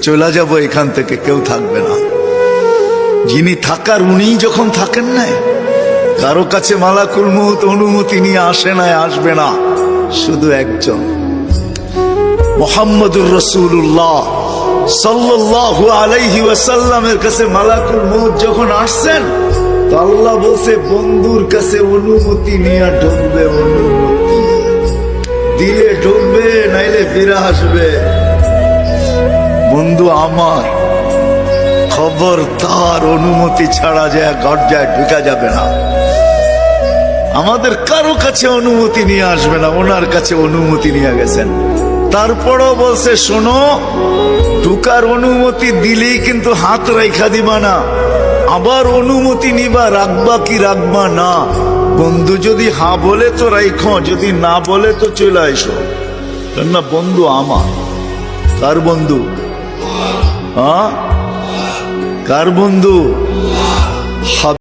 চলে যাব এখান থেকে, কেউ থাকবে না। যিনি থাকার উনিই যখন থাকেন নাই, কারো কাছে মালাকুল মউত অনুমতি নিয়ে আসে নাই, আসবে না। শুধু একজন মুহাম্মদুর রাসূলুল্লাহ সাল্লাল্লাহু আলাইহি ওয়াসাল্লামের কাছে মালাকুল মউত যখন আসছেন, তো আল্লাহ বলছে বন্ধুর কাছে অনুমতি নিয়ে ঢুকবে, অনুমতি দিলে ঢুকবে, নাইলে ফিরে আসবে। বন্ধু আমার, খবর তার অনুমতি ছাড়া যায় গর্জায় ঢুকা যাবে না। আমাদের কারো কাছে অনুমতি নিয়ে আসবে না, ওনার কাছে অনুমতি নিয়ে গেছেন। তারপরও বলছে শোনো, ঢুকার অনুমতি দিলেই কিন্তু হাত রাইখা দিবা না, আবার অনুমতি নিবা, রাখবা কি রাখবা না। বন্ধু যদি হ্যাঁ বলে তো রাইখো, যদি না বলে তো চলে আইসো। না বন্ধু আমার, কার বন্ধু? হ্যাঁ, কার বন্ধু?